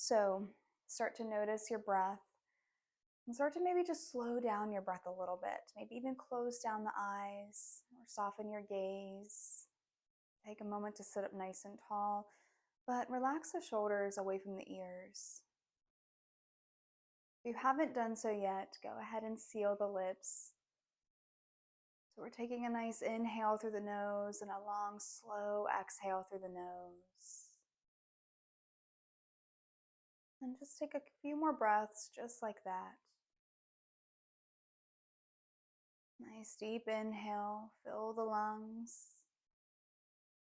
So start to notice your breath and start to maybe just slow down your breath a little bit. Maybe even close down the eyes or soften your gaze. Take a moment to sit up nice and tall, but relax the shoulders away from the ears. If you haven't done so yet, go ahead and seal the lips. So we're taking a nice inhale through the nose and a long, slow exhale through the nose. And just take a few more breaths just like that. Nice deep inhale, fill the lungs.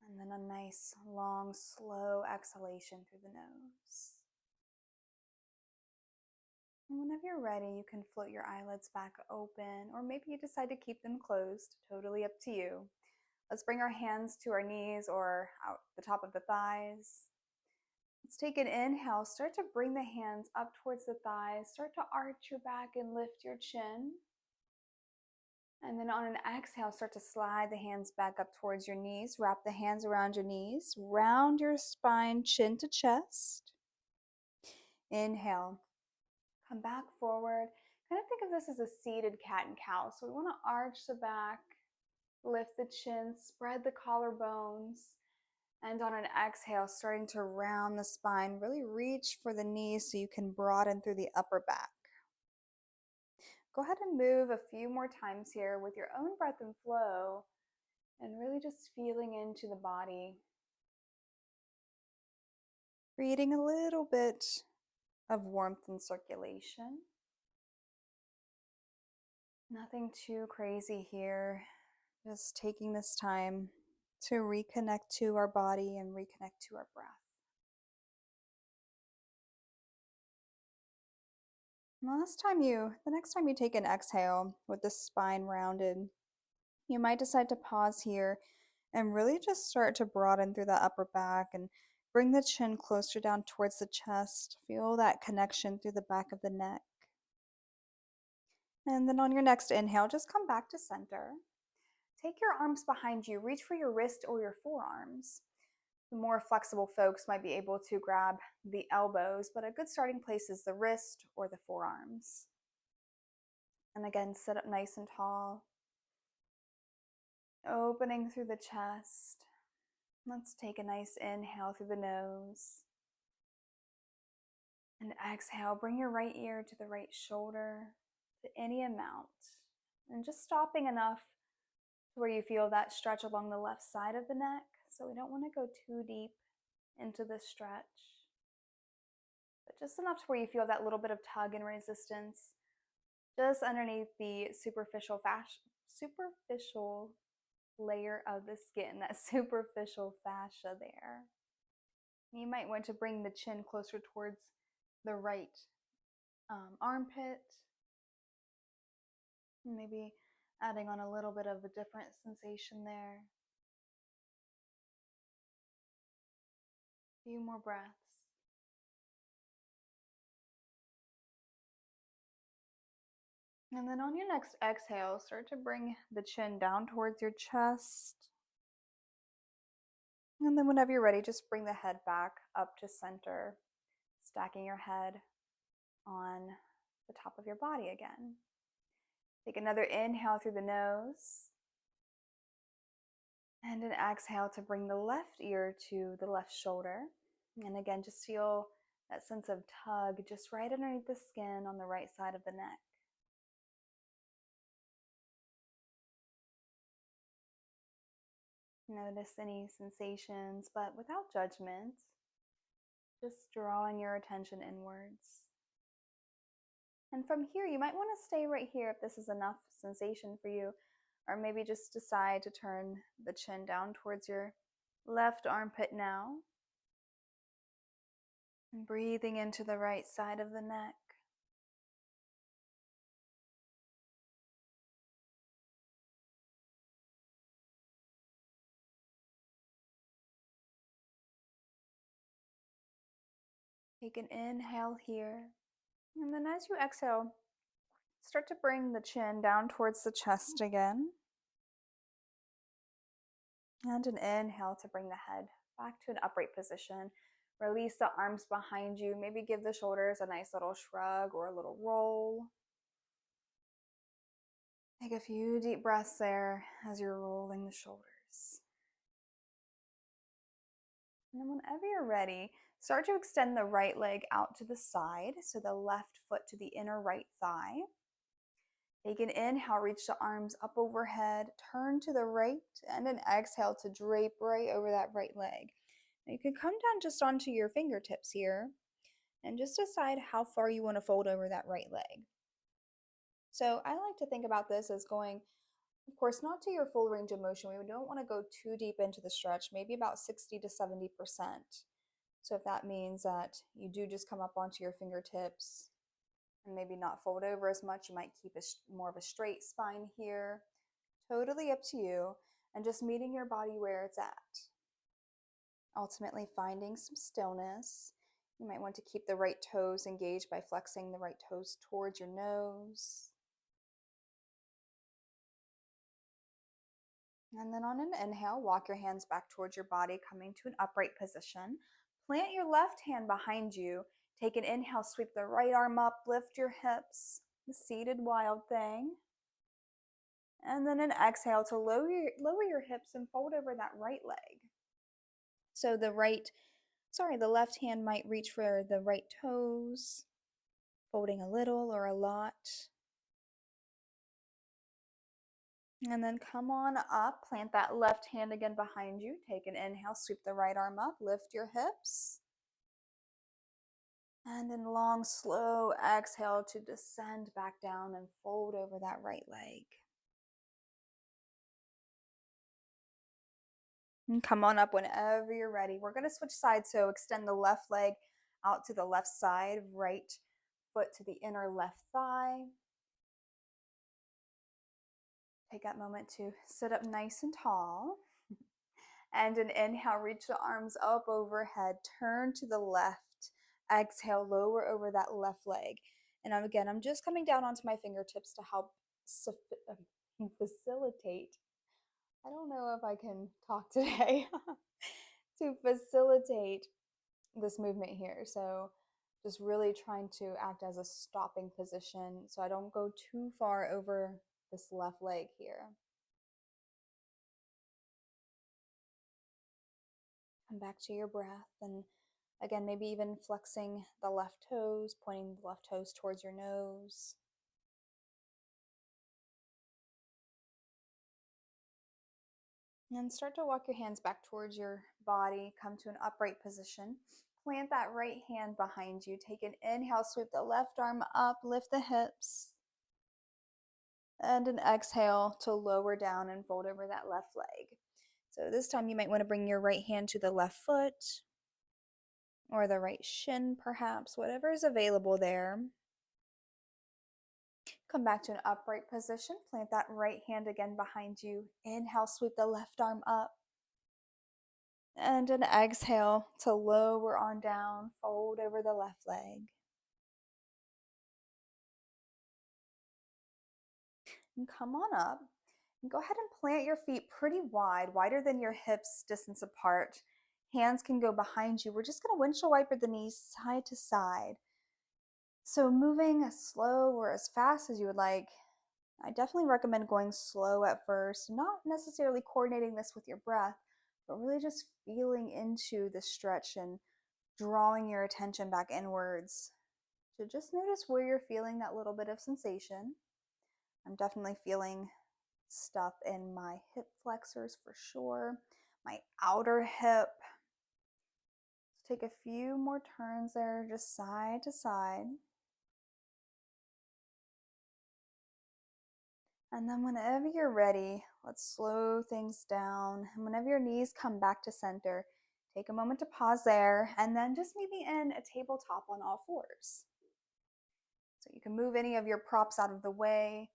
And then a nice, long, slow exhalation through the nose. And whenever you're ready, you can float your eyelids back open, or maybe you decide to keep them closed, totally up to you. Let's bring our hands to our knees or out the top of the thighs. Let's take an inhale. Start to bring the hands up towards the thighs. Start to arch your back and lift your chin. And then on an exhale, start to slide the hands back up towards your knees. Wrap the hands around your knees. Round your spine, chin to chest. Inhale. Come back forward. Kind of think of this as a seated cat and cow. So we want to arch the back, lift the chin, spread the collarbones. And on an exhale, starting to round the spine, really reach for the knees so you can broaden through the upper back. Go ahead and move a few more times here with your own breath and flow, and really just feeling into the body. Creating a little bit of warmth and circulation. Nothing too crazy here. Just taking this time to reconnect to our body and reconnect to our breath. The next time you take an exhale with the spine rounded, you might decide to pause here and really just start to broaden through the upper back and bring the chin closer down towards the chest. Feel that connection through the back of the neck. And then on your next inhale, just come back to center. Take your arms behind you, reach for your wrist or your forearms. The more flexible folks might be able to grab the elbows, but a good starting place is the wrist or the forearms. And again, sit up nice and tall. Opening through the chest. Let's take a nice inhale through the nose. And exhale, bring your right ear to the right shoulder, to any amount. And just stopping enough where you feel that stretch along the left side of the neck. So we don't want to go too deep into the stretch. But just enough to where you feel that little bit of tug and resistance just underneath the superficial layer of the skin, that superficial fascia there. You might want to bring the chin closer towards the right armpit. Maybe adding on a little bit of a different sensation there. A few more breaths. And then on your next exhale, start to bring the chin down towards your chest. And then whenever you're ready, just bring the head back up to center, stacking your head on the top of your body again. Take another inhale through the nose. And an exhale to bring the left ear to the left shoulder. And again, just feel that sense of tug just right underneath the skin on the right side of the neck. Notice any sensations, but without judgment. Just drawing your attention inwards. And from here, you might want to stay right here if this is enough sensation for you, or maybe just decide to turn the chin down towards your left armpit now. And breathing into the right side of the neck. Take an inhale here. And then as you exhale, start to bring the chin down towards the chest again. And an inhale to bring the head back to an upright position. Release the arms behind you. Maybe give the shoulders a nice little shrug or a little roll. Take a few deep breaths there as you're rolling the shoulders. And then whenever you're ready, start to extend the right leg out to the side, so the left foot to the inner right thigh. Take an inhale, reach the arms up overhead, turn to the right, and an exhale to drape right over that right leg. Now you can come down just onto your fingertips here and just decide how far you want to fold over that right leg. So I like to think about this as going, of course, not to your full range of motion. We don't want to go too deep into the stretch, maybe about 60 to 70%. So if that means that you do just come up onto your fingertips and maybe not fold over as much, you might keep more of a straight spine here. Totally up to you, and just meeting your body where it's at. Ultimately finding some stillness. You might want to keep the right toes engaged by flexing the right toes towards your nose. And then on an inhale, walk your hands back towards your body, coming to an upright position. Plant your left hand behind you. Take an inhale, sweep the right arm up, lift your hips, the seated wild thing. And then an exhale to lower your hips and fold over that right leg. So the left hand might reach for the right toes, folding a little or a lot. And then come on up, plant that left hand again behind you. Take an inhale, sweep the right arm up, lift your hips. And then long, slow exhale to descend back down and fold over that right leg. And come on up whenever you're ready. We're going to switch sides, so extend the left leg out to the left side, right foot to the inner left thigh. Take that moment to sit up nice and tall. And an inhale, reach the arms up overhead, turn to the left. Exhale, lower over that left leg. And again, I'm just coming down onto my fingertips to help facilitate. I don't know if I can talk today. To facilitate this movement here. So just really trying to act as a stopping position so I don't go too far over this left leg here. Come back to your breath, and again, maybe even flexing the left toes, pointing the left toes towards your nose. And start to walk your hands back towards your body. Come to an upright position. Plant that right hand behind you. Take an inhale, sweep the left arm up, lift the hips. And an exhale to lower down and fold over that left leg. So this time you might want to bring your right hand to the left foot or the right shin, perhaps, whatever is available there. Come back to an upright position. Plant that right hand again behind you. Inhale, sweep the left arm up. And an exhale to lower on down, fold over the left leg. And come on up. And go ahead and plant your feet pretty wide, wider than your hips distance apart. Hands can go behind you. We're just going to windshield wiper the knees side to side. So moving as slow or as fast as you would like. I definitely recommend going slow at first, not necessarily coordinating this with your breath, but really just feeling into the stretch and drawing your attention back inwards. So just notice where you're feeling that little bit of sensation. I'm definitely feeling stuff in my hip flexors for sure, my outer hip. Let's take a few more turns there, just side to side. And then whenever you're ready, let's slow things down. And whenever your knees come back to center, take a moment to pause there and then just maybe in a tabletop on all fours. So you can move any of your props out of the way.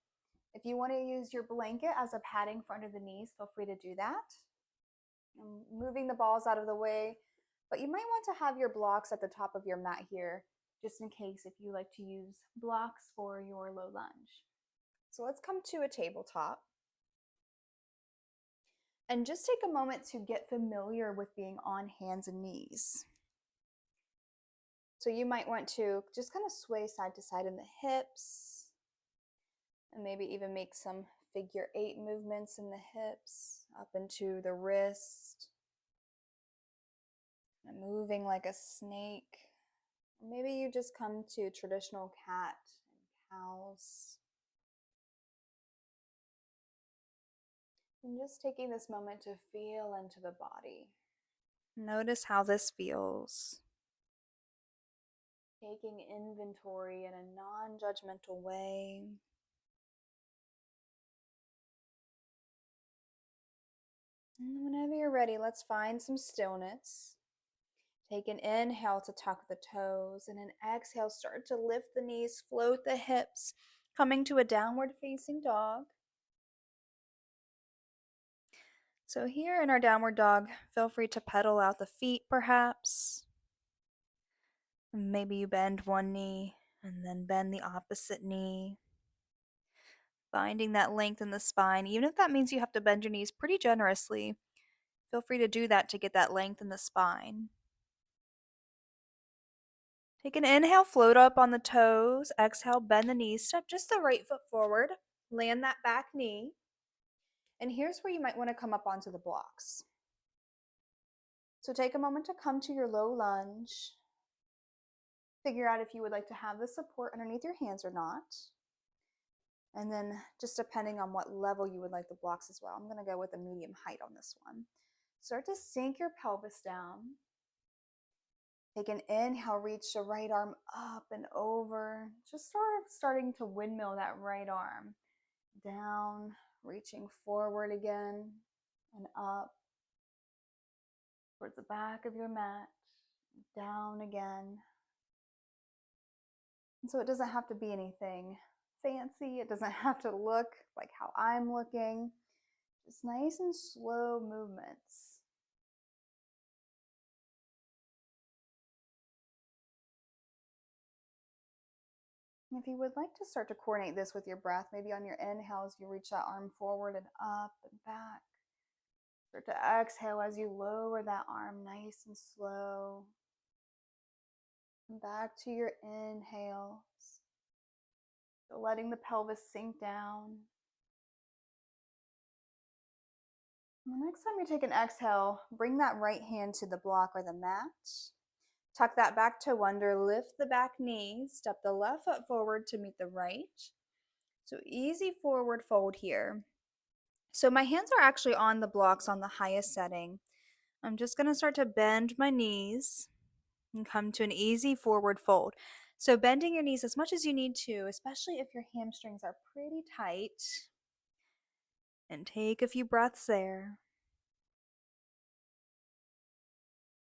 If you want to use your blanket as a padding for under the knees, feel free to do that. I'm moving the balls out of the way, but you might want to have your blocks at the top of your mat here, just in case if you like to use blocks for your low lunge. So let's come to a tabletop. And just take a moment to get familiar with being on hands and knees. So you might want to just kind of sway side to side in the hips and maybe even make some figure 8 movements in the hips up into the wrist, and moving like a snake. Or maybe you just come to traditional cat and cows. And just taking this moment to feel into the body. Notice how this feels. Taking inventory in a non-judgmental way. And whenever you're ready, let's find some stillness. Take an inhale to tuck the toes, and an exhale, start to lift the knees, float the hips, coming to a downward facing dog. So here in our downward dog, feel free to pedal out the feet perhaps. Maybe you bend one knee and then bend the opposite knee. Finding that length in the spine, even if that means you have to bend your knees pretty generously, feel free to do that to get that length in the spine. Take an inhale, float up on the toes. Exhale, bend the knees, step just the right foot forward, land that back knee. And here's where you might want to come up onto the blocks. So take a moment to come to your low lunge. Figure out if you would like to have the support underneath your hands or not. And then just depending on what level you would like the blocks as well. I'm going to go with a medium height on this one. Start to sink your pelvis down. Take an inhale, reach the right arm up and over. Just starting to windmill that right arm. Down, reaching forward again and up. Towards the back of your mat. Down again. And so it doesn't have to be anything fancy. It doesn't have to look like how I'm looking. Just nice and slow movements. And if you would like to start to coordinate this with your breath, maybe on your inhales, you reach that arm forward and up and back. Start to exhale as you lower that arm nice and slow. And back to your inhales. So letting the pelvis sink down. And the next time you take an exhale, bring that right hand to the block or the mat. Tuck that back toe under, lift the back knee, step the left foot forward to meet the right. So easy forward fold here. So my hands are actually on the blocks on the highest setting. I'm just going to start to bend my knees and come to an easy forward fold. So bending your knees as much as you need to, especially if your hamstrings are pretty tight. And take a few breaths there.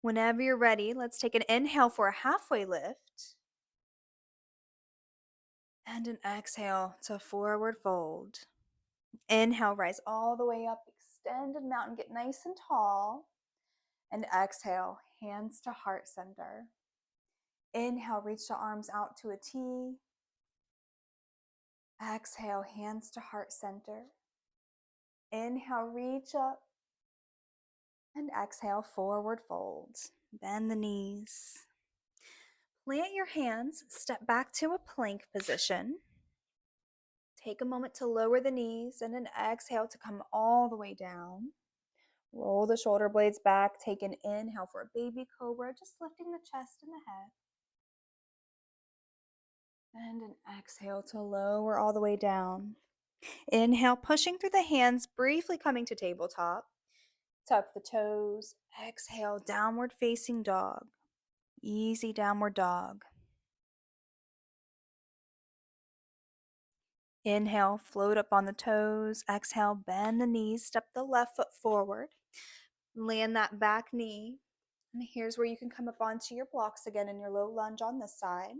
Whenever you're ready, let's take an inhale for a halfway lift. And an exhale to forward fold. Inhale, rise all the way up, extended mountain, get nice and tall. And exhale, hands to heart center. Inhale, reach the arms out to a T. Exhale, hands to heart center. Inhale, reach up. And exhale, forward fold. Bend the knees. Plant your hands, step back to a plank position. Take a moment to lower the knees and an exhale to come all the way down. Roll the shoulder blades back. Take an inhale for a baby cobra, just lifting the chest and the head. And an exhale to lower all the way down. Inhale, pushing through the hands, briefly coming to tabletop. Tuck the toes. Exhale, downward facing dog. Easy downward dog. Inhale, float up on the toes. Exhale, bend the knees, step the left foot forward. Land that back knee. And here's where you can come up onto your blocks again in your low lunge on this side.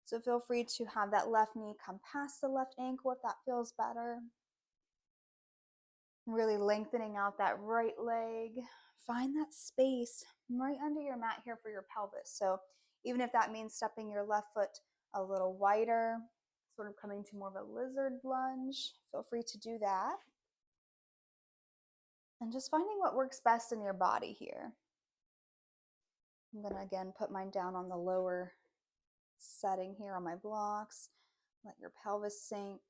So feel free to have that left knee come past the left ankle if that feels better. Really lengthening out that right leg. Find that space right under your mat here for your pelvis. So even if that means stepping your left foot a little wider, sort of coming to more of a lizard lunge, feel free to do that. And just finding what works best in your body here. I'm going to again put mine down on the lower setting here on my blocks. Let your pelvis sink.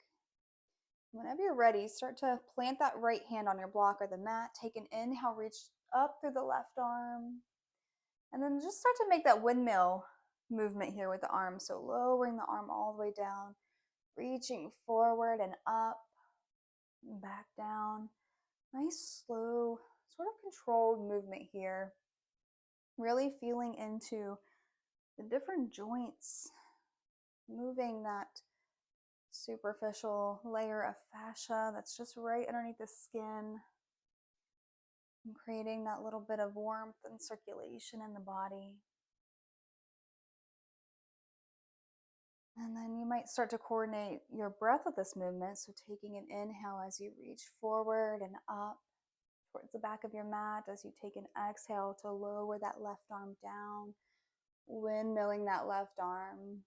Whenever you're ready, start to plant that right hand on your block or the mat. Take an inhale, reach up through the left arm. And then just start to make that windmill movement here with the arm. So lowering the arm all the way down, reaching forward and up, and back down. Nice, slow, sort of controlled movement here. Really feeling into the different joints, moving that superficial layer of fascia that's just right underneath the skin, and creating that little bit of warmth and circulation in the body. And then you might start to coordinate your breath with this movement. So taking an inhale as you reach forward and up towards the back of your mat, as you take an exhale to lower that left arm down, windmilling that left arm.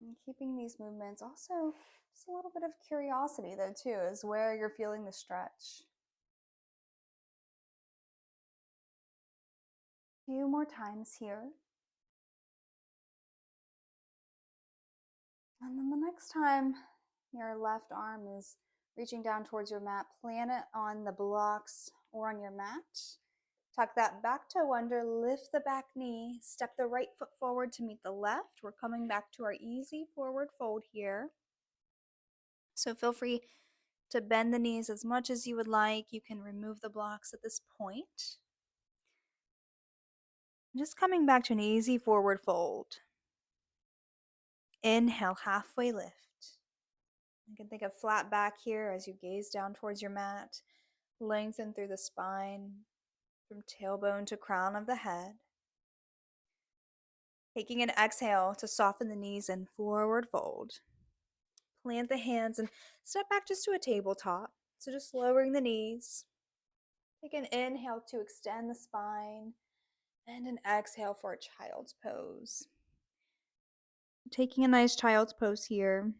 And keeping these movements also just a little bit of curiosity though too, is where you're feeling the stretch. A few more times here. And then the next time your left arm is reaching down towards your mat, plant it on the blocks or on your mat. Tuck that back toe under, lift the back knee, step the right foot forward to meet the left. We're coming back to our easy forward fold here. So feel free to bend the knees as much as you would like. You can remove the blocks at this point. Just coming back to an easy forward fold. Inhale, halfway lift. You can think of flat back here as you gaze down towards your mat. Lengthen through the spine from tailbone to crown of the head. Taking an exhale to soften the knees and forward fold. Plant the hands and step back just to a tabletop. So just lowering the knees. Take an inhale to extend the spine and an exhale for a child's pose. Taking a nice child's pose here.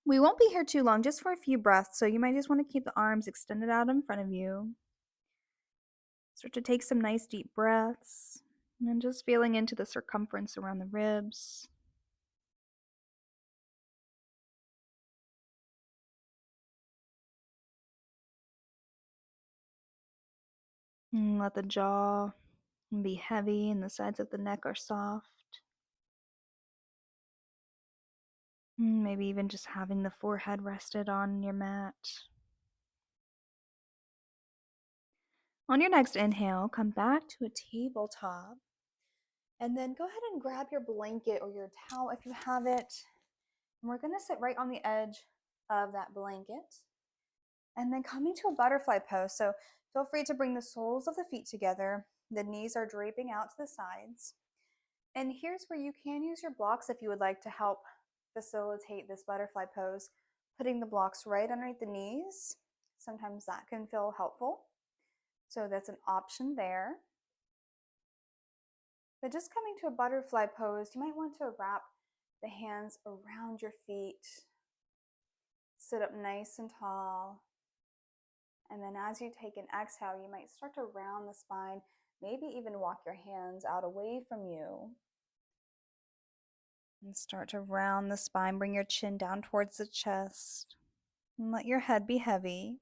We won't be here too long, just for a few breaths, so you might just want to keep the arms extended out in front of you. Start to take some nice deep breaths, and then just feeling into the circumference around the ribs. And let the jaw be heavy and the sides of the neck are soft. Maybe even just having the forehead rested on your mat. On your next inhale, come back to a tabletop. And then go ahead and grab your blanket or your towel if you have it. And we're going to sit right on the edge of that blanket. And then coming to a butterfly pose. So feel free to bring the soles of the feet together. The knees are draping out to the sides. And here's where you can use your blocks if you would like to help facilitate this butterfly pose. Putting the blocks right underneath the knees. Sometimes that can feel helpful. So that's an option there. But just coming to a butterfly pose, you might want to wrap the hands around your feet. Sit up nice and tall. And then as you take an exhale, you might start to round the spine, maybe even walk your hands out away from you. And start to round the spine, bring your chin down towards the chest. And let your head be heavy.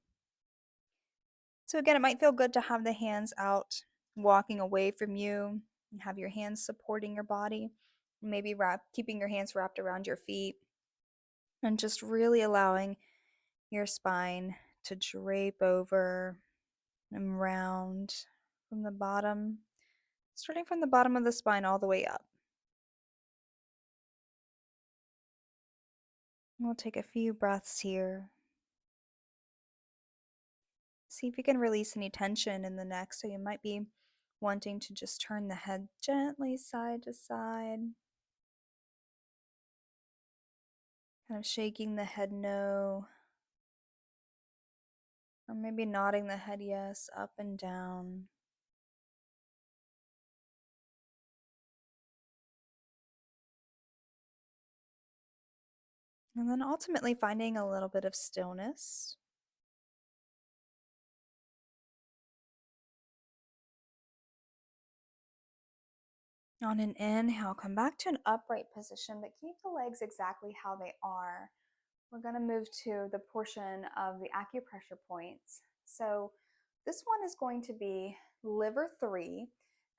So again, it might feel good to have the hands out, walking away from you, and have your hands supporting your body. Maybe keeping your hands wrapped around your feet. And just really allowing your spine to drape over and round from the bottom, starting from the bottom of the spine all the way up. We'll take a few breaths here. See if you can release any tension in the neck. So you might be wanting to just turn the head gently side to side. Kind of shaking the head no. Or maybe nodding the head yes, up and down. And then ultimately finding a little bit of stillness. On an inhale, come back to an upright position, but keep the legs exactly how they are. We're going to move to the portion of the acupressure points. So this one is going to be liver 3,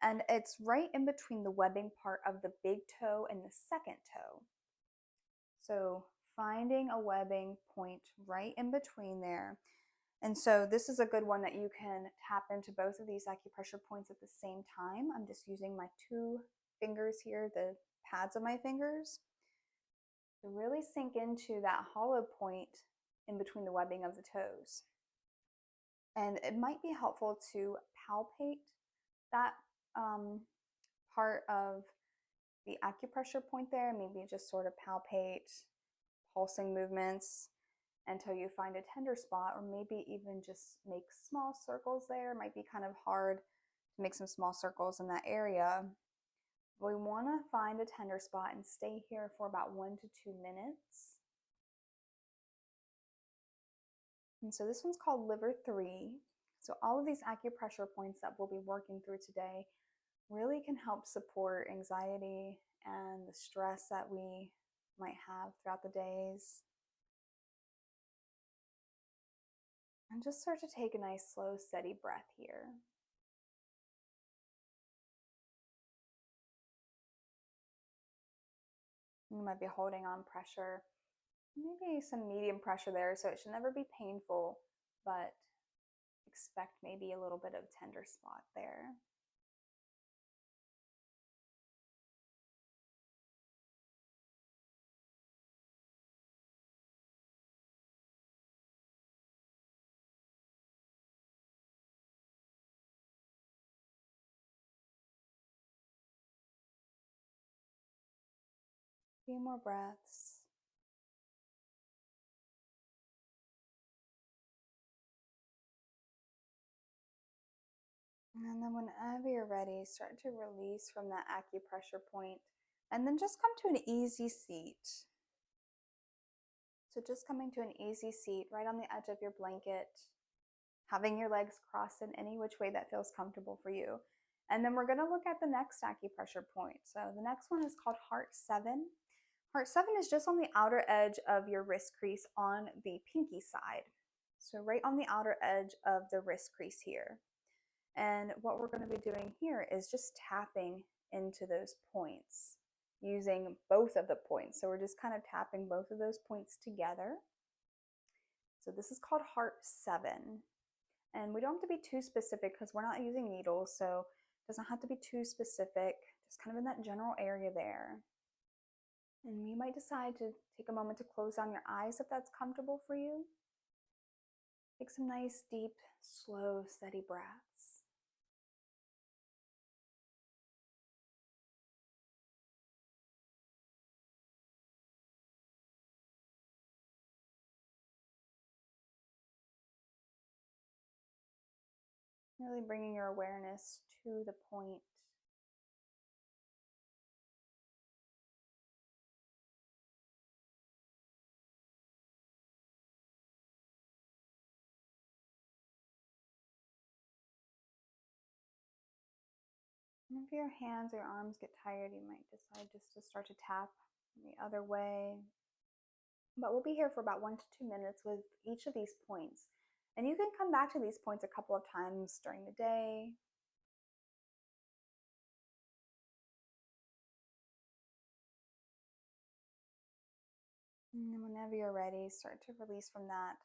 and it's right in between the webbing part of the big toe and the second toe. So finding a webbing point right in between there. And so this is a good one that you can tap into both of these acupressure points at the same time. I'm just using my 2 fingers here, the pads of my fingers, to really sink into that hollow point in between the webbing of the toes. And it might be helpful to palpate that part of the acupressure point there. Maybe just sort of palpate pulsing movements until you find a tender spot, or maybe even just make small circles there. It might be kind of hard to make some small circles in that area. We want to find a tender spot and stay here for about 1 to 2 minutes. And so this one's called liver 3. So all of these acupressure points that we'll be working through today really can help support anxiety and the stress that we might have throughout the days. And just start to take a nice, slow, steady breath here. You might be holding on pressure, maybe some medium pressure there, so it should never be painful, but expect maybe a little bit of tender spot there. A few more breaths. And then whenever you're ready, start to release from that acupressure point, and then just come to an easy seat. So just coming to an easy seat right on the edge of your blanket, having your legs crossed in any which way that feels comfortable for you. And then we're going to look at the next acupressure point. So the next one is called Heart 7. Heart 7 is just on the outer edge of your wrist crease on the pinky side. So right on the outer edge of the wrist crease here. And what we're going to be doing here is just tapping into those points using both of the points. So we're just kind of tapping both of those points together. So this is called Heart 7. And we don't have to be too specific because we're not using needles, so it doesn't have to be too specific, just kind of in that general area there. And you might decide to take a moment to close down your eyes if that's comfortable for you. Take some nice, deep, slow, steady breaths. Really bringing your awareness to the point. And if your hands or arms get tired, you might decide just to start to tap the other way. But we'll be here for about 1 to 2 minutes with each of these points. And you can come back to these points a couple of times during the day. And whenever you're ready, start to release from that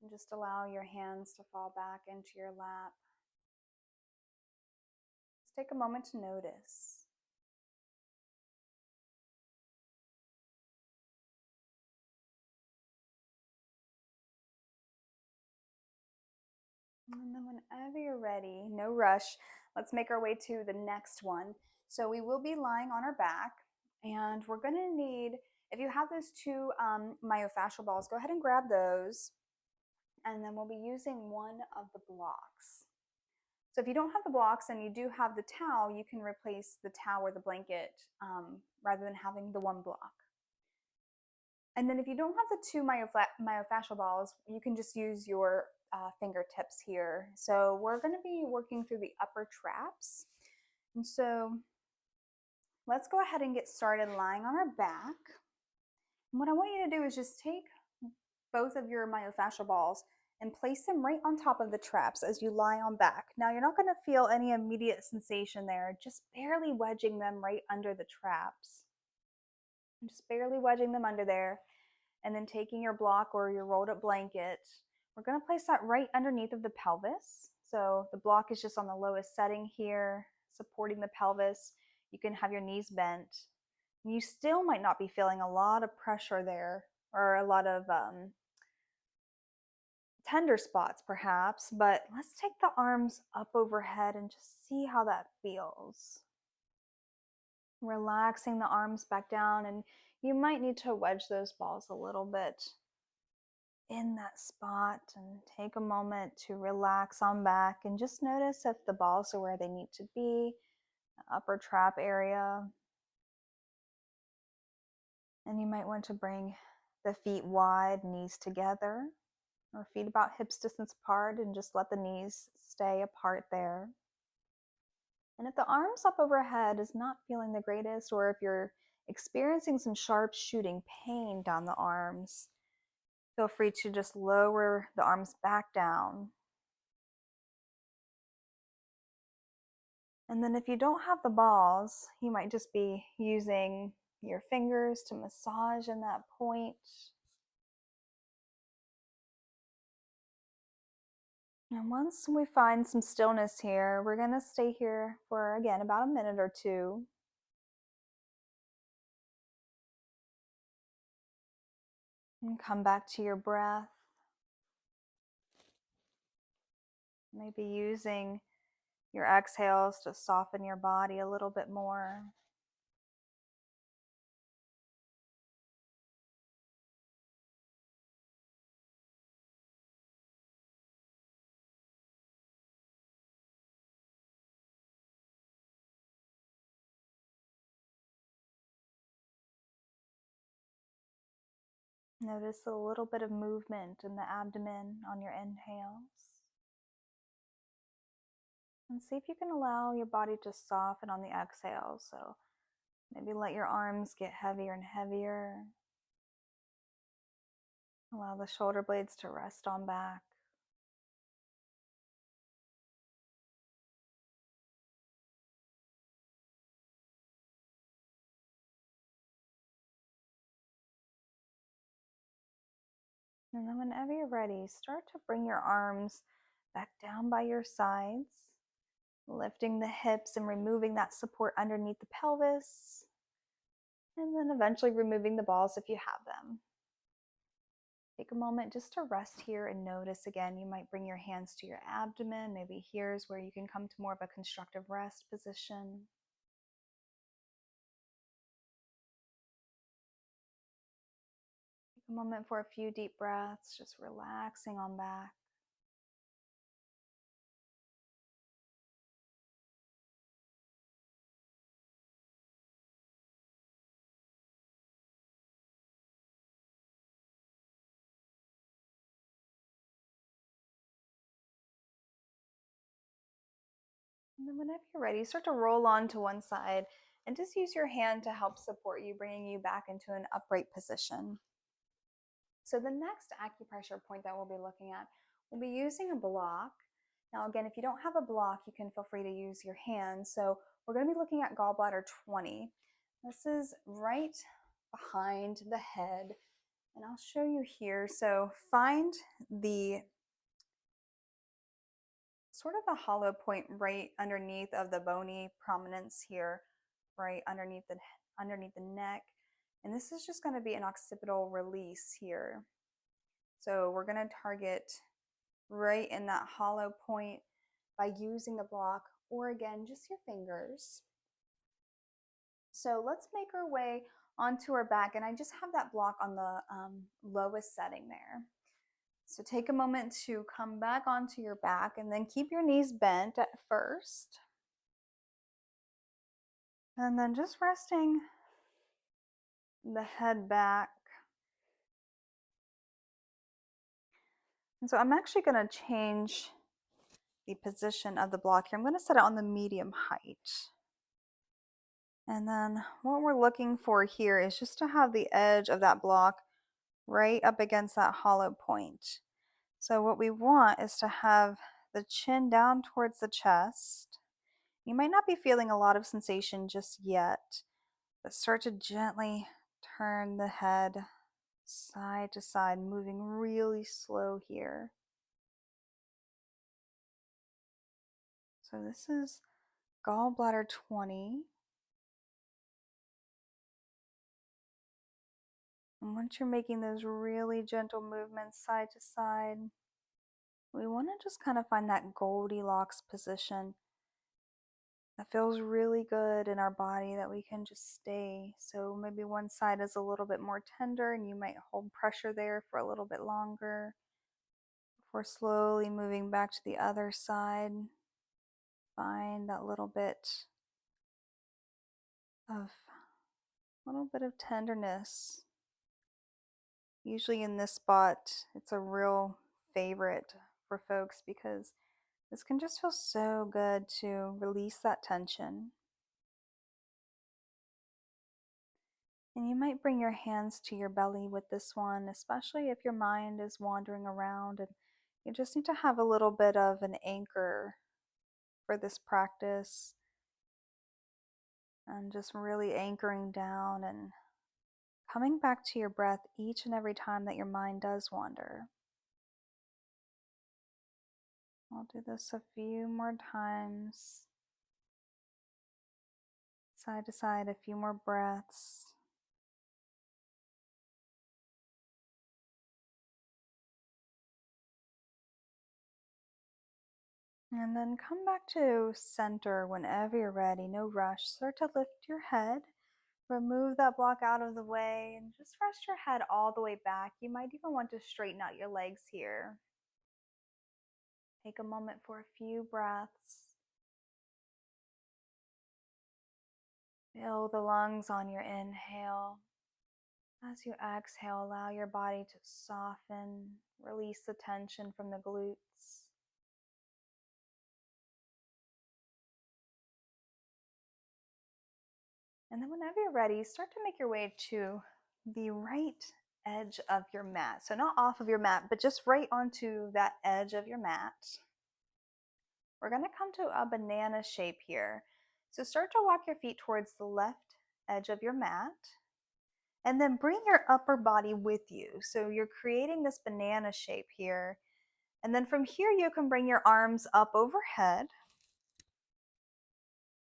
and just allow your hands to fall back into your lap. Just take a moment to notice. And then whenever you're ready, no rush, let's make our way to the next one. So we will be lying on our back, and we're going to need, if you have those 2 myofascial balls, go ahead and grab those. And then we'll be using one of the blocks. So if you don't have the blocks and you do have the towel, you can replace the towel or the blanket rather than having the one block. And then if you don't have the 2 myofascial balls, you can just use your fingertips here. So we're going to be working through the upper traps. And so let's go ahead and get started lying on our back. And what I want you to do is just take both of your myofascial balls and place them right on top of the traps as you lie on back. Now, you're not going to feel any immediate sensation there, just barely wedging them right under the traps. Just barely wedging them under there. And then taking your block or your rolled up blanket, we're going to place that right underneath of the pelvis. So the block is just on the lowest setting here, supporting the pelvis. You can have your knees bent. You still might not be feeling a lot of pressure there or a lot of tender spots perhaps, but let's take the arms up overhead and just see how that feels. Relaxing the arms back down, and you might need to wedge those balls a little bit in that spot and take a moment to relax on back and just notice if the balls are where they need to be, the upper trap area. And you might want to bring the feet wide, knees together, or feet about hips distance apart, and just let the knees stay apart there. And if the arms up overhead is not feeling the greatest, or if you're experiencing some sharp shooting pain down the arms, feel free to just lower the arms back down. And then if you don't have the balls, you might just be using your fingers to massage in that point. And once we find some stillness here, we're going to stay here for, again, about a minute or two. And come back to your breath. Maybe using your exhales to soften your body a little bit more. Notice a little bit of movement in the abdomen on your inhales. And see if you can allow your body to soften on the exhale. So maybe let your arms get heavier and heavier. Allow the shoulder blades to rest on back. And then whenever you're ready, start to bring your arms back down by your sides, lifting the hips and removing that support underneath the pelvis, and then eventually removing the balls if you have them. Take a moment just to rest here and notice again. You might bring your hands to your abdomen. Maybe here's where you can come to more of a constructive rest position. Take a moment for a few deep breaths, just relaxing on back. And then whenever you're ready, start to roll on to one side and just use your hand to help support you, bringing you back into an upright position. So the next acupressure point that we'll be looking at, we'll be using a block. Now again, if you don't have a block, you can feel free to use your hands. So we're going to be looking at gallbladder 20. This is right behind the head, and I'll show you here. So find the sort of the hollow point right underneath of the bony prominence here, right underneath the neck. And this is just going to be an occipital release here. So we're going to target right in that hollow point by using the block, or again, just your fingers. So let's make our way onto our back, and I just have that block on the lowest setting there. So take a moment to come back onto your back, and then keep your knees bent at first. And then just resting the head back. And so I'm actually going to change the position of the block here. I'm going to set it on the medium height. And then what we're looking for here is just to have the edge of that block right up against that hollow point. So what we want is to have the chin down towards the chest. You might not be feeling a lot of sensation just yet, but start to gently turn the head side to side, moving really slow here. So this is gallbladder 20. And once you're making those really gentle movements side to side, we want to just kind of find that Goldilocks position that feels really good in our body that we can just stay. So maybe one side is a little bit more tender and you might hold pressure there for a little bit longer before slowly moving back to the other side. Find that of little bit of tenderness. Usually in this spot, it's a real favorite for folks because this can just feel so good to release that tension. And you might bring your hands to your belly with this one, especially if your mind is wandering around and you just need to have a little bit of an anchor for this practice and just really anchoring down and coming back to your breath each and every time that your mind does wander. I'll do this a few more times, side to side, a few more breaths. And then come back to center whenever you're ready. No rush. Start to lift your head. Remove that block out of the way and just rest your head all the way back. You might even want to straighten out your legs here. Take a moment for a few breaths. Fill the lungs on your inhale. As you exhale, allow your body to soften, release the tension from the glutes. And then whenever you're ready, start to make your way to the right edge of your mat. So not off of your mat, but just right onto that edge of your mat. We're going to come to a banana shape here. So start to walk your feet towards the left edge of your mat. And then bring your upper body with you. So you're creating this banana shape here. And then from here, you can bring your arms up overhead.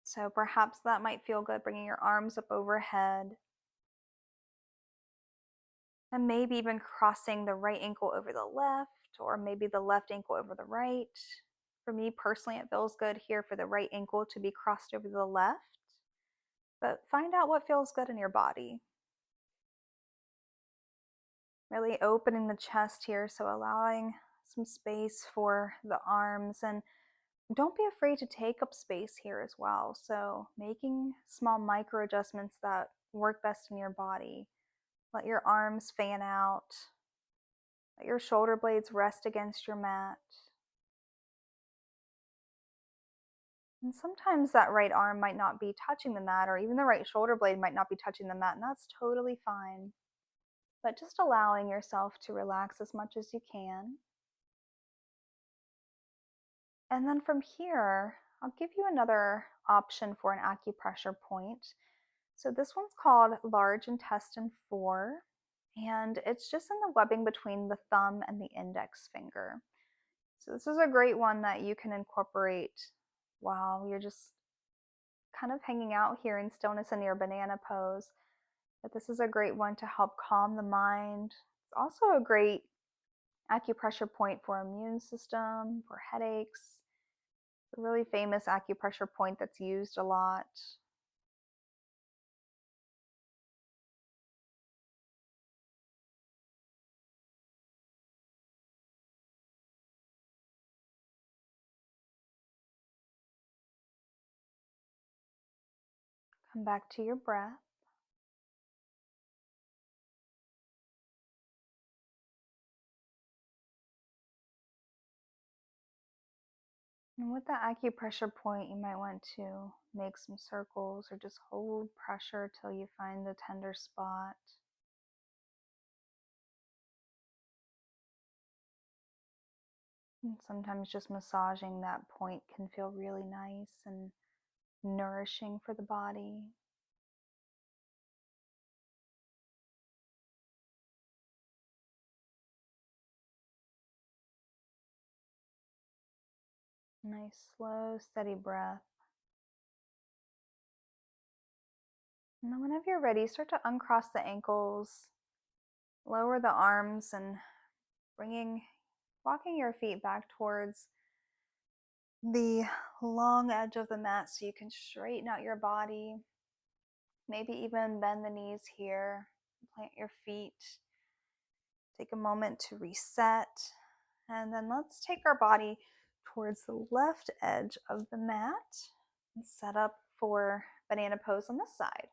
So perhaps that might feel good, bringing your arms up overhead. And maybe even crossing the right ankle over the left, or maybe the left ankle over the right. For me personally, it feels good here for the right ankle to be crossed over the left. But find out what feels good in your body. Really opening the chest here, so allowing some space for the arms. And don't be afraid to take up space here as well. So making small micro adjustments that work best in your body. Let your arms fan out. Let your shoulder blades rest against your mat. And sometimes that right arm might not be touching the mat, or even the right shoulder blade might not be touching the mat, and that's totally fine. But just allowing yourself to relax as much as you can. And then from here, I'll give you another option for an acupressure point. So this one's called large intestine 4, and it's just in the webbing between the thumb and the index finger. So this is a great one that you can incorporate while you're just kind of hanging out here in stillness in your banana pose. But this is a great one to help calm the mind. It's also a great acupressure point for immune system, for headaches. It's a really famous acupressure point that's used a lot. Come back to your breath. And with the acupressure point, you might want to make some circles or just hold pressure till you find the tender spot. And sometimes just massaging that point can feel really nice and nourishing for the body. Nice, slow, steady breath. And then whenever you're ready, start to uncross the ankles, lower the arms, and walking your feet back towards the long edge of the mat so you can straighten out your body. Maybe even bend the knees here, plant your feet. Take a moment to reset. And then let's take our body towards the left edge of the mat and set up for banana pose on this side.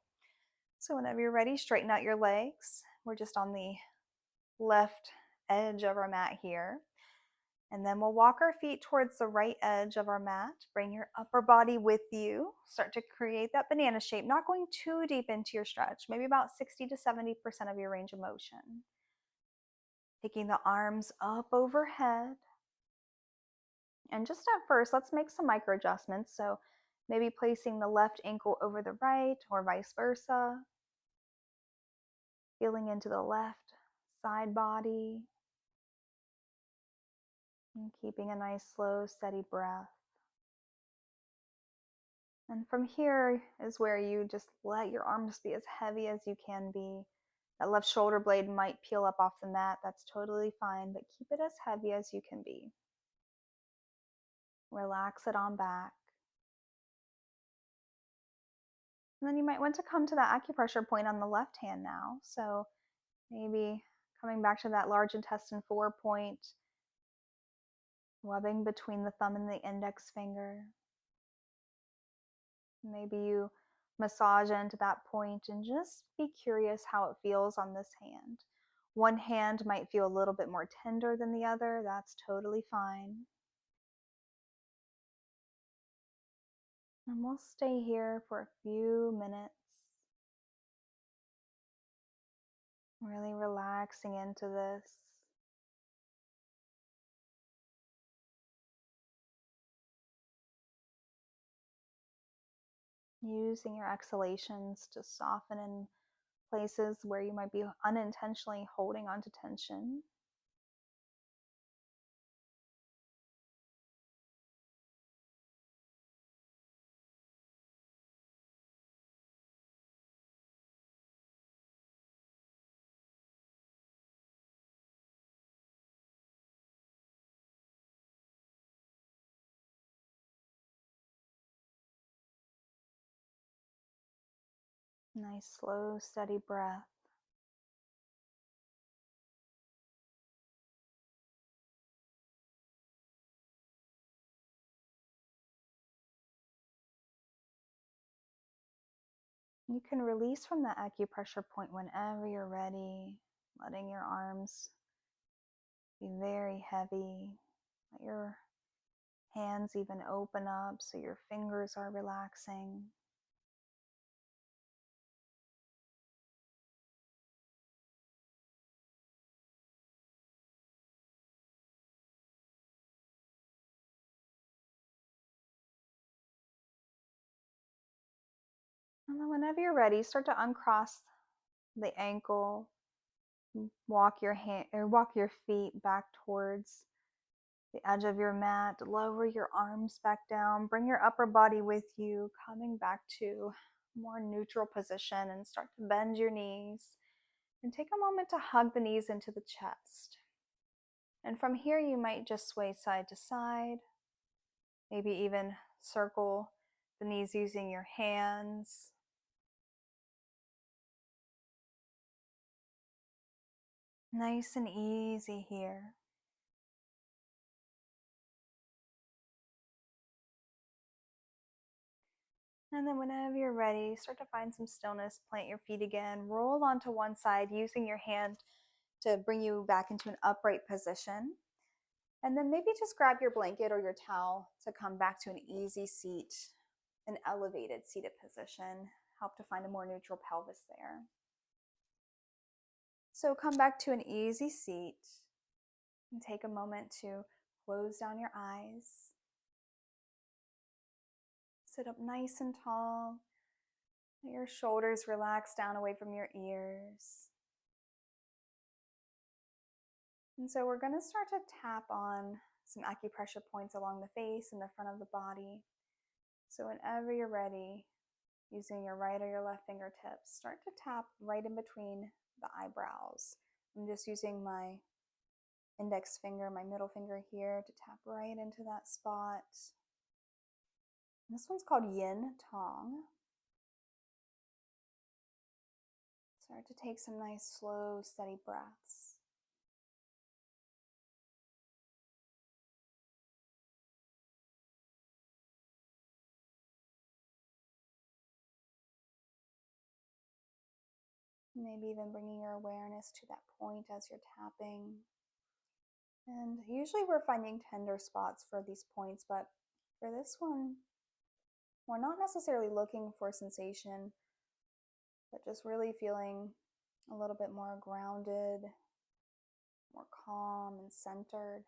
So whenever you're ready, straighten out your legs. We're just on the left edge of our mat here. And then we'll walk our feet towards the right edge of our mat. Bring your upper body with you. Start to create that banana shape, not going too deep into your stretch, maybe about 60 to 70% of your range of motion. Taking the arms up overhead. And just at first, let's make some micro adjustments. So maybe placing the left ankle over the right or vice versa. Feeling into the left side body. And keeping a nice, slow, steady breath. And from here is where you just let your arms be as heavy as you can be. That left shoulder blade might peel up off the mat. That's totally fine, but keep it as heavy as you can be. Relax it on back. And then you might want to come to that acupressure point on the left hand now. So maybe coming back to that large intestine 4 point, rubbing between the thumb and the index finger. Maybe you massage into that point and just be curious how it feels on this hand. One hand might feel a little bit more tender than the other. That's totally fine. And we'll stay here for a few minutes. Really relaxing into this. Using your exhalations to soften in places where you might be unintentionally holding onto tension. Nice, slow, steady breath. You can release from that acupressure point whenever you're ready, letting your arms be very heavy. Let your hands even open up so your fingers are relaxing. And then whenever you're ready, start to uncross the ankle. Walk your feet back towards the edge of your mat. Lower your arms back down. Bring your upper body with you, coming back to more neutral position, and start to bend your knees. And take a moment to hug the knees into the chest. And from here, you might just sway side to side, maybe even circle the knees using your hands. Nice and easy here. And then whenever you're ready, start to find some stillness, plant your feet again, roll onto one side using your hand to bring you back into an upright position. And then maybe just grab your blanket or your towel to come back to an easy seat, an elevated seated position. Help to find a more neutral pelvis there. So come back to an easy seat and take a moment to close down your eyes. Sit up nice and tall. Let your shoulders relax down away from your ears. And so we're going to start to tap on some acupressure points along the face and the front of the body. So whenever you're ready, using your right or your left fingertips, start to tap right in between the eyebrows. I'm just using my index finger, my middle finger here, to tap right into that spot. And this one's called Yin Tong. Start to take some nice, slow, steady breaths. Maybe even bringing your awareness to that point as you're tapping. And usually we're finding tender spots for these points, but for this one, we're not necessarily looking for sensation, but just really feeling a little bit more grounded, more calm and centered.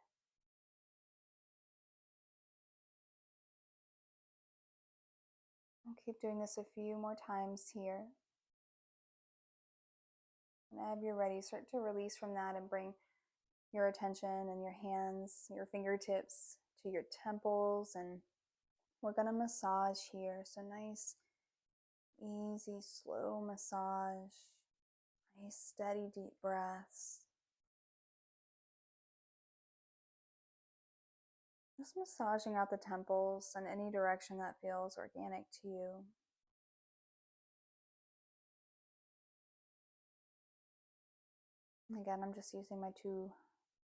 I'll keep doing this a few more times here. Whenever you're ready, start to release from that and bring your attention and your hands, your fingertips to your temples, and we're going to massage here. So nice, easy, slow massage, nice, steady, deep breaths. Just massaging out the temples in any direction that feels organic to you. Again, I'm just using my two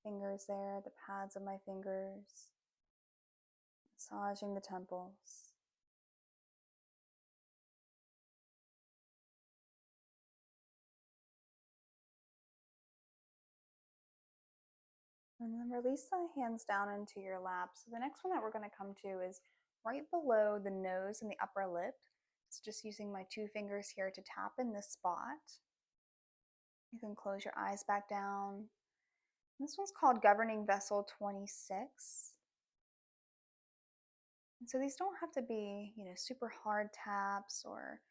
fingers there, the pads of my fingers, massaging the temples. And then release the hands down into your lap. So the next one that we're going to come to is right below the nose and the upper lip. So just using my two fingers here to tap in this spot. You can close your eyes back down. This one's called Governing Vessel 26. And so these don't have to be, super hard taps or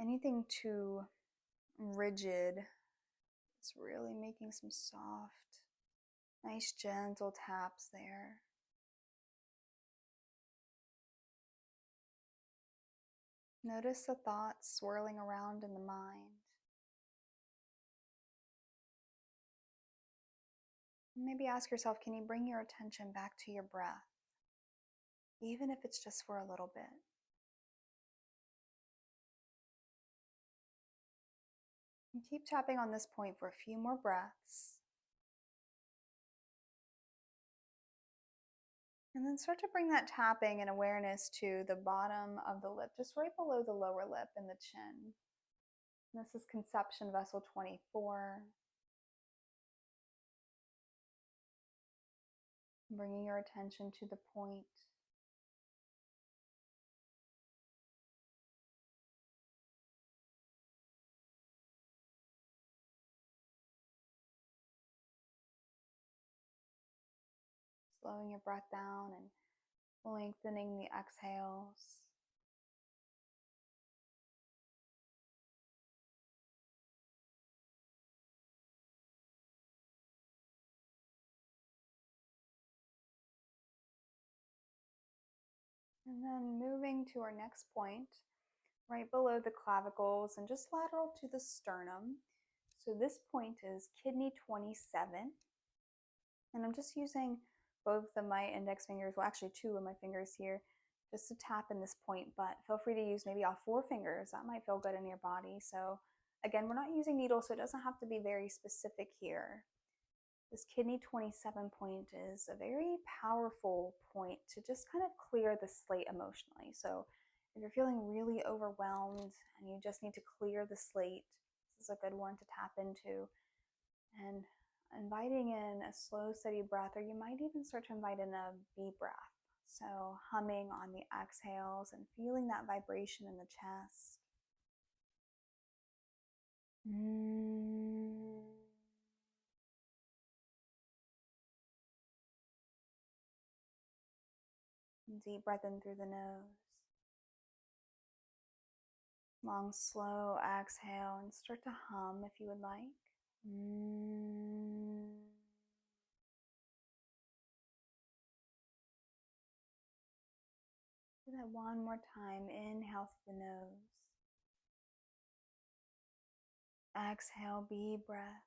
anything too rigid. It's really making some soft, nice, gentle taps there. Notice the thoughts swirling around in the mind. Maybe ask yourself, can you bring your attention back to your breath, even if it's just for a little bit? And keep tapping on this point for a few more breaths. And then start to bring that tapping and awareness to the bottom of the lip, just right below the lower lip and the chin. And this is Conception Vessel 24. Bringing your attention to the point. Slowing your breath down and lengthening the exhales. And then moving to our next point, right below the clavicles and just lateral to the sternum. So this point is kidney 27. And I'm just using both of my index fingers, well actually two of my fingers here, just to tap in this point, but feel free to use maybe all four fingers. That might feel good in your body. So again, we're not using needles, so it doesn't have to be very specific here. This kidney 27 point is a very powerful point to just kind of clear the slate emotionally. So if you're feeling really overwhelmed and you just need to clear the slate, this is a good one to tap into. And inviting in a slow, steady breath, or you might even start to invite in a B breath. So, humming on the exhales and feeling that vibration in the chest. Deep breath in through the nose. Long, slow exhale and start to hum if you would like. Do that one more time. Inhale through the nose. Exhale, B breath.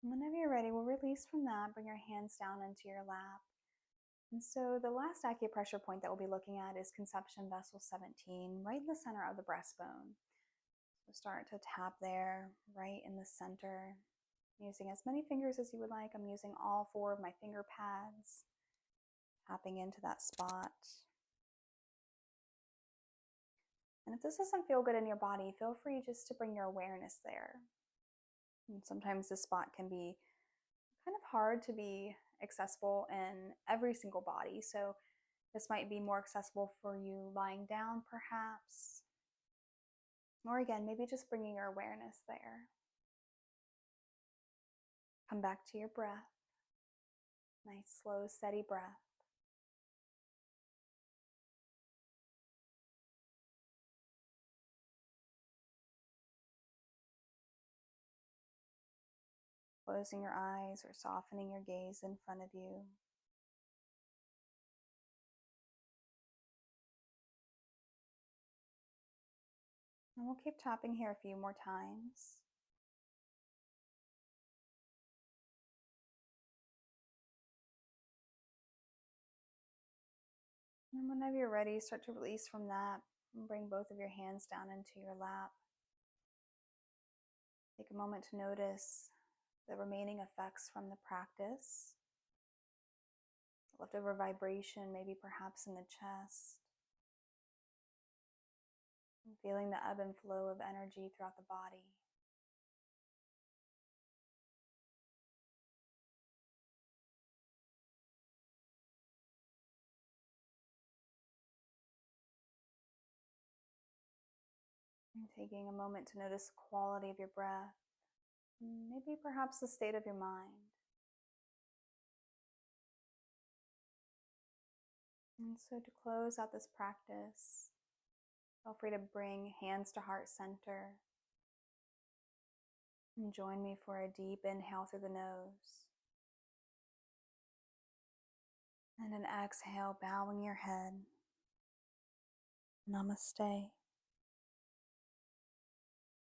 Whenever you're ready, we'll release from that. Bring your hands down into your lap. And so the last acupressure point that we'll be looking at is conception vessel 17, right in the center of the breastbone. So start to tap there, right in the center, using as many fingers as you would like. I'm using all 4 of my finger pads, tapping into that spot. And if this doesn't feel good in your body, feel free just to bring your awareness there. And sometimes this spot can be kind of hard to be accessible in every single body. So this might be more accessible for you lying down, perhaps. Or again, maybe just bringing your awareness there. Come back to your breath. Nice, slow, steady breath. Closing your eyes or softening your gaze in front of you. And we'll keep tapping here a few more times. And whenever you're ready, start to release from that and bring both of your hands down into your lap. Take a moment to notice the remaining effects from the practice. Leftover vibration, maybe perhaps in the chest. And feeling the ebb and flow of energy throughout the body. And taking a moment to notice the quality of your breath. Maybe perhaps the state of your mind. And so to close out this practice, feel free to bring hands to heart center. And join me for a deep inhale through the nose. And an exhale, bowing your head. Namaste.